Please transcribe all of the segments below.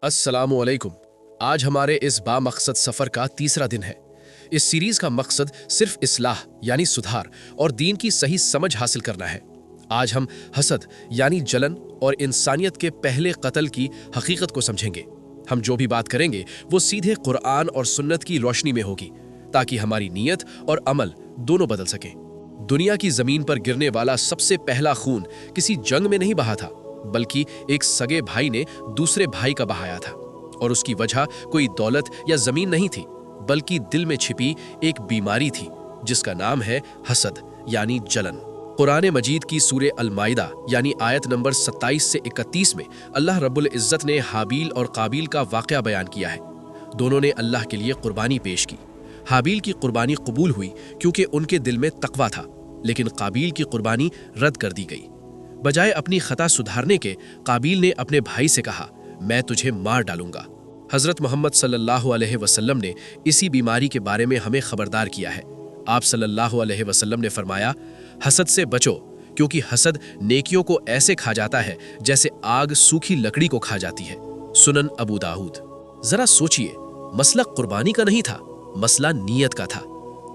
अस्सलामुअलैकुम। आज हमारे इस बामकसद सफ़र का तीसरा दिन है। इस सीरीज़ का मकसद सिर्फ इस्लाह यानी सुधार और दीन की सही समझ हासिल करना है। आज हम हसद यानी जलन और इंसानियत के पहले कत्ल की हकीकत को समझेंगे। हम जो भी बात करेंगे वो सीधे कुरान और सुन्नत की रोशनी में होगी, ताकि हमारी नीयत और अमल दोनों बदल सकें। दुनिया की ज़मीन पर गिरने वाला सबसे पहला खून किसी जंग में नहीं बहा था, बल्कि एक सगे भाई ने दूसरे भाई का बहाया था। और उसकी वजह कोई दौलत या जमीन नहीं थी, बल्कि दिल में छिपी एक बीमारी थी जिसका नाम है हसद यानी जलन। कुरान मजीद की सूरे अल-माइदा यानी आयत नंबर 27 से 31 में अल्लाह रब्बुल इज़्ज़त ने हाबील और काबील का वाक़या बयान किया है। दोनों ने अल्लाह के लिए कुर्बानी पेश की। हाबील की कुर्बानी कबूल हुई क्योंकि उनके दिल में तकवा था, लेकिन काबील की कुर्बानी रद्द कर दी गई। बजाय अपनी खता सुधारने के, काबील ने अपने भाई से कहा, मैं तुझे मार डालूंगा। हजरत मोहम्मद सल्लल्लाहु अलैहि वसल्लम ने इसी बीमारी के बारे में हमें खबरदार किया है। आप सल्लल्लाहु अलैहि वसल्लम ने फरमाया, हसद से बचो, क्योंकि हसद नेकियों को ऐसे खा जाता है जैसे आग सूखी लकड़ी को खा जाती है। सुनन अबू दाऊद। जरा सोचिए, मसला कुर्बानी का नहीं था, मसला नीयत का था।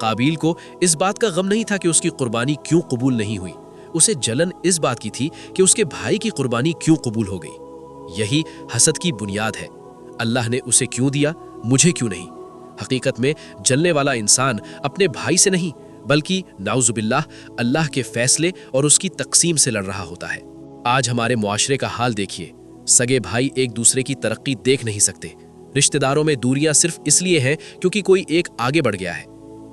काबील को इस बात का गम नहीं था कि उसकी कुर्बानी क्यों कबूल नहीं हुई, उसे जलन इस बात की थी कि उसके भाई की कुर्बानी क्यों कबूल हो गई। यही हसद की बुनियाद है। अल्लाह ने उसे क्यों दिया, मुझे क्यों नहीं। हकीकत में जलने वाला इंसान अपने भाई से नहीं, बल्कि नाउजुबिल्लाह अल्लाह के फैसले और उसकी तकसीम से लड़ रहा होता है। आज हमारे मुआशरे का हाल देखिए। सगे भाई एक दूसरे की तरक्की देख नहीं सकते। रिश्तेदारों में दूरियां सिर्फ इसलिए हैं क्योंकि कोई एक आगे बढ़ गया है।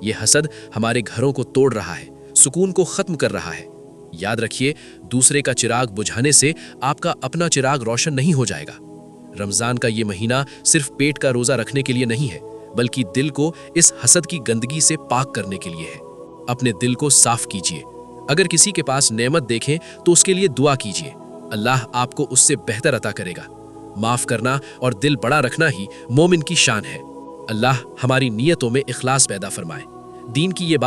ये हसद हमारे घरों को तोड़ रहा है, सुकून को खत्म कर रहा है। याद रखिए, दूसरे का चिराग बुझाने से आपका अपना चिराग रोशन नहीं हो जाएगा। रमजान का ये महीना सिर्फ पेट का रोजा रखने के लिए नहीं है, बल्कि दिल को इस हसद की गंदगी से पाक करने के लिए है। अपने दिल को साफ कीजिए। अगर किसी के पास नेमत देखें तो उसके लिए दुआ कीजिए, अल्लाह आपको उससे बेहतर अता करेगा। माफ करना और दिल बड़ा रखना ही मोमिन की शान है। अल्लाह हमारी नीयतों में इखलास पैदा फरमाए। दीन की ये